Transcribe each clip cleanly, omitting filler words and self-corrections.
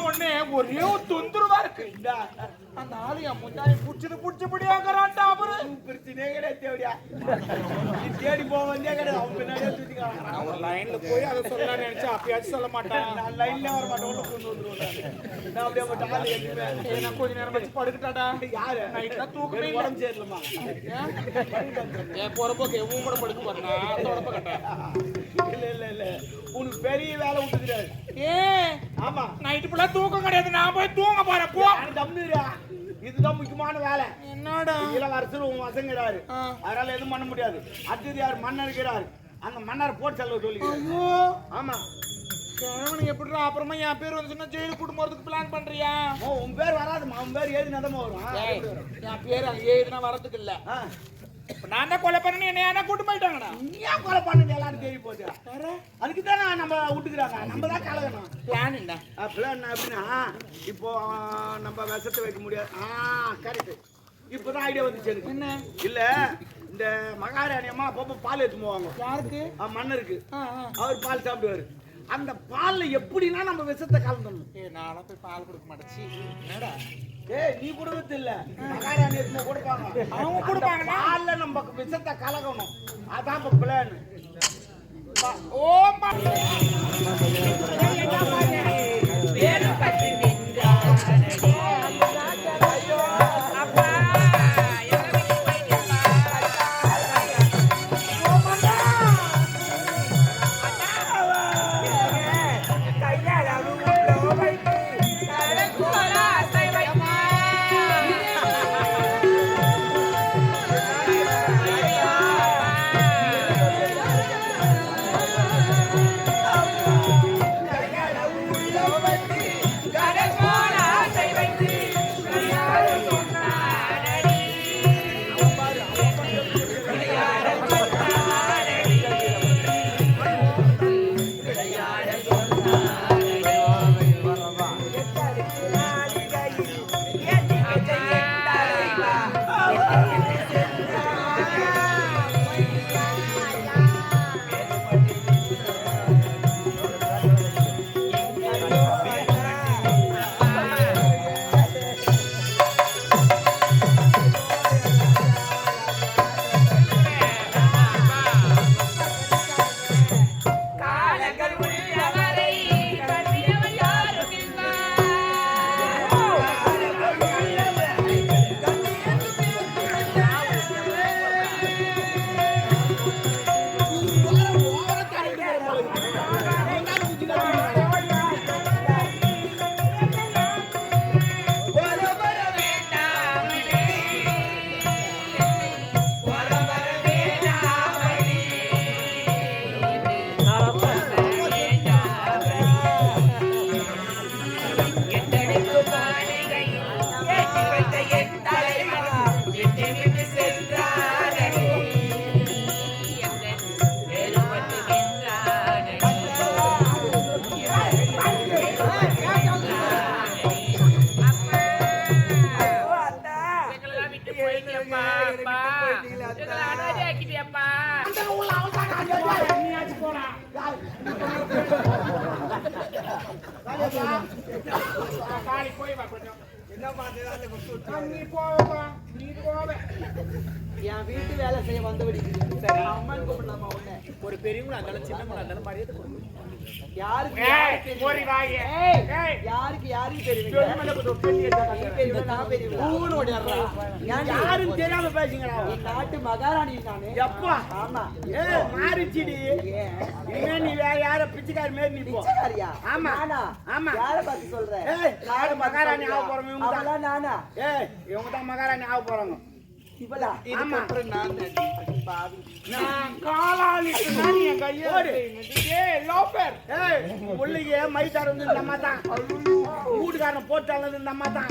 ஒண்ணு ஒரே ஒரு தொந்தரவா இருக்கு. அந்த ஆளு என் முன்னாடி புடிச்சபடியாக்குறான்டா. அவரு பிரச்சனையே கிடையாது. தேவடியா நீ தேடி போக வந்தே கிடையாது. அவன் பின்னாடியே தூக்கிக்கலாம். நான் ஒரு லைன்ல போய் அதை சொல்லலாம்னு நினைச்சா அப்பயாச்சும் சொல்ல மாட்டேன். நான் லைன்ல வர மாட்டேன். உள்ள கொண்டு வந்துருவேன். நான் அப்படியே மட்டும் ஆளு ஏறிடுவேன். நான் கொஞ்ச நேரம் வச்சு படுக்கிட்டாடா. யாரு நைட்ல தூக்கமே உடம்பு சேரலமா ஏன் போறப்போக்கு உன் கூட படுக்க போறா உடம்ப கட்டேன். இல்ல உனக்கு பெரிய வேலை விட்டுக்கிறாரு. ஆமா நைட்டு ஃபுல்லா தூக்கம் கிடையாது. நான் போய் தூங்க போறேன். போ தம்னுரா. இதுதான் முக்கியமான வேலை. என்னடா இளவரசர் உன் வசங்கிறாரு. அதனால எதுவும் பண்ண முடியாது. அடுத்தது யார் மன்னர் இருக்கிறாரு. அந்த மன்னர் போட்டு செல்ல சொல்லி. ஆமா கிழவனுக்கு எப்படிடா அப்புறமா என் பேர் வந்து சொன்னா ஜெயிலுக்கு கூட்டு போறதுக்கு பிளான் பண்றியா? உன் பேர் வராதுமா. உன் பேர் ஏது நதமா வரும். என் பேர் அங்கே ஏதுனா வரதுக்கு இல்ல. நான் தான் கொலை பண்ணி என்ன கூட்டு போயிட்டாங்கடா. நீ ஏன் கொலை பண்ணது எல்லாரும் தெரிய போச்சு. அதுக்கு தானே நம்ம விட்டுக்கிறாங்க. நம்ம தான் கலகணும். பிளான் என்ன? பிளான் அப்படின்னா இப்போ நம்ம விஷத்தை வைக்க முடியாது. கரெக்ட். இப்போதான் ஐடியா வந்துச்சு எனக்கு. என்ன இல்ல இந்த மகாராணி அம்மா அப்பப்போ பால் எடுத்து போவாங்க. யாருக்கு? மன்னருக்கு. அவர் பால் சாப்பிடுவாரு. அந்த பால்ல எப்படின்னா நம்ம விஷத்தை கலந்துடணும். நானும் போய் பால் கொடுக்க மாட்டேச்சு. என்னடா நீ கொடுக்கறது இல்ல, மகாராணி எடுத்து கொடுப்பாங்க. அவங்க கொடுப்பாங்க. பால்ல நம்ம விஷத்தை கலக்கணும். அதான் இப்ப பிளான். என் வீட்டு வேலை செய்ய வந்தபடி அம்மன் கூப்பிடலாமா? உடனே ஒரு பெரியவங்களா இருந்தாலும் சின்னவங்களா இருந்தாலும் மரியாதை கொடுக்கணும். யாருக்கு யாரும் தெரியாம பேசுங்களா? நாட்டு மகாராணி நானு. எப்பா? ஆமா. மாறிச்சிடி. இனிமே நீ வேற யார பிச்சைக்காரி மாதிரி நீ போ. ஆமா ஆமா. யார பார்த்து சொல்ற? நாடு மகாராணி ஆக போறோம். இவங்க தான் நானா? இவங்க தான் மகாராணி ஆக போறாங்க. இவளா? ஆமா. நான் காலாளிக்கு நான் என் கையோடு லோபர் உள்ளே மைதார் வந்து இந்த அம்மா தான் வீட்டுக்காரன் போட்டாலும் இந்த அம்மா தான்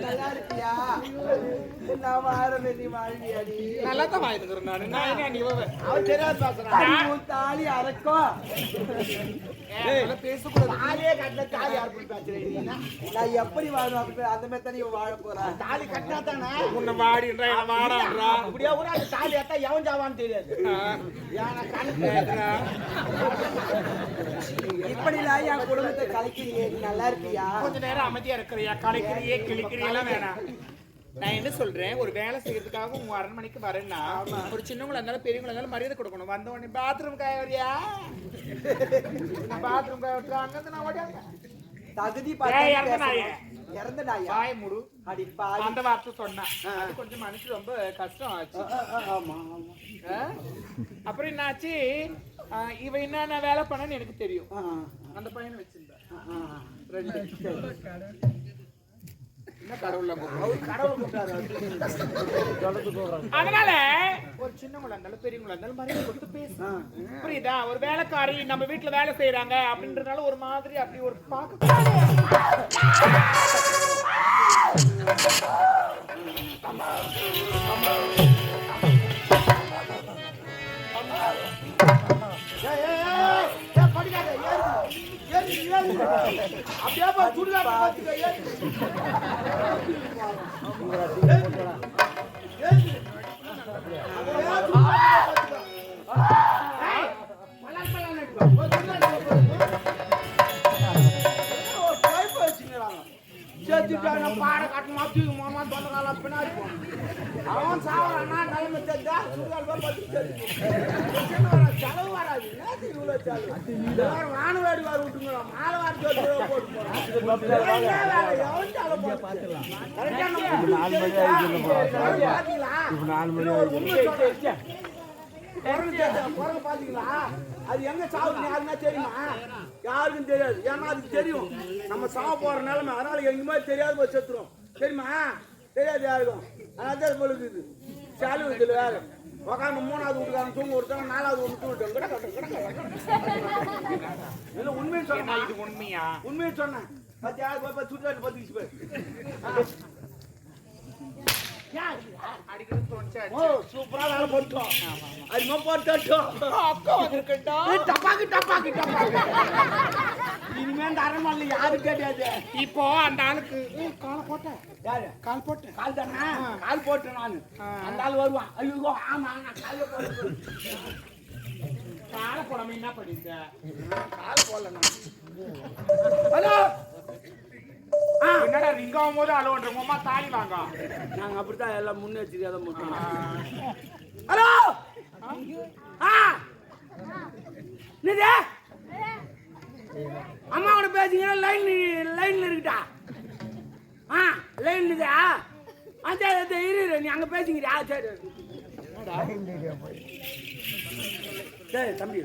நல்லா இருக்கியா? நான் வாரமே நீ வாழ்வியாடி? நல்லா தான் வாங்கிக்கிறேன் நான். அவர் தெரியாது பேசுறேன். தாலி அரைக்கும் பேசக்கூடாது. தாலியே கட்டல, தாலி யார் போய் பேசுறீங்க? நான் எப்படி வாழணும் அப்படி அந்த மாதிரி தானே வாழ போறேன். தாலி கட்டினா தானே உன்னை வாடின்றா என்ன வாடான்றா. அப்படியே கூட அந்த தாலி ஏத்தா எவன் ஜாவான்னு தெரியாது. ஏன்னா கணக்கு இப்படிலாம் என் குடும்பத்தை கலைக்கிறீங்க, நீ நல்லா இருப்பியா? கொஞ்ச நேரம் அமைதியா இருக்கிறியா? கலைக்கிறியே கிளிக்கிறியெல்லாம் வேணாம். நான் என்ன சொல்றேன், ஒரு வேலை செய்யறதுக்காக உங்க அரண்மனைக்கு வரேன்னா ஒரு சின்னவங்களா இருந்தாலும் பெரியவங்களா இருந்தாலும் மரியாதை கொடுக்கணும். வந்த உடனே பாத்ரூம் காய வரியா, பாத்ரூம் காய விட்டு அங்கிருந்து நான் ஓடியாங்க. தகுதி இறந்த நாயா? வாய முடு. அடிப்பா அந்த வார்த்தை சொன்னா அது கொஞ்சம் மனசு ரொம்ப கஷ்டம் ஆச்சு. ஆமா ஆமா. அப்புறம் என்னாச்சு, இவ என்ன வேலை பண்ணன்னு எனக்கு தெரியும். அந்த பையனை வச்சிருந்தா என்ன கடவுள் அதனால ஒரு சின்னவங்களா இருந்தாலும் பெரியவங்களா இருந்தாலும் மரியாதை கொடுத்து பேசு. புரியுதா? ஒரு வேலைக்காரி நம்ம வீட்டுல வேலை செய்யறாங்க அப்படின்றதுனால ஒரு மாதிரி அப்படி ஒரு பாக்க அப்படியே சுடுகாட்டு பாத்துக்க. பாட காட்டுமா தூக்கு மாமா தொண்டை கால பின்னாடி அவன் சாவறானா நிலைமை தெரிஞ்சா சுடுகாடு செலவு வராது. இவ்வளவு செலவு வானு வாடி வாரி விட்டுங்களா, மாலை வாரி போட்டு பாத்தீங்களா? அது எங்க சாவுன்னு யாருன்னா தெரியுமா? யாருக்கும் தெரியாது. ஏன்னா அதுக்கு தெரியும் நம்ம சாவ போற நிலைமை. அதனால எங்குமே தெரியாது போய் செத்துரும். தெரியுமா? தெரியாது யாருக்கும். அதனால பொழுது சாலு இதுல வேற உக்காந்து 3வது வீட்டுக்காரன் தூங்க விட்டாங்க, 4வது வீட்டு இல்ல உண்மையை சொன்னா. இது உண்மையா? உண்மையை சொன்னேன். சுற்றுலாட்டு பத்துக்கிச்சு போய் சூப்பரா வேலை போட்டோம். அது போட்டோம். அக்கா வந்திருக்கா? டப்பாக்கு டப்பாக்கு டப்பாக்கு. இனிமே அந்த அரண்மனையில யாரு கிடையாது. இப்போ அந்த ஆளுக்கு காலை போட்டேன். யாரு கால் போட்டேன்? கால் தானே, கால் போட்டேன் நானு. அந்த ஆள் வருவான். ஐயோ ஆமா கால போட்டு காலை போடாம என்ன பண்ணிட்ட? கால் போடல நான். ஹலோ என்னடா ரிங்காவும் போது அலோன்ற மாமா தாலி வாங்க. நாங்க அப்படித்தான் எல்லாம் முன்னெச்சரிக்கையா மட்டும். ஹலோ நிதே அம்மாவோட பேசுங்க. லைன்ல இருக்குடா. லைன் இதா அந்த இரு நீ அங்க பேசுங்கிறியா? சரி சரி தம்பி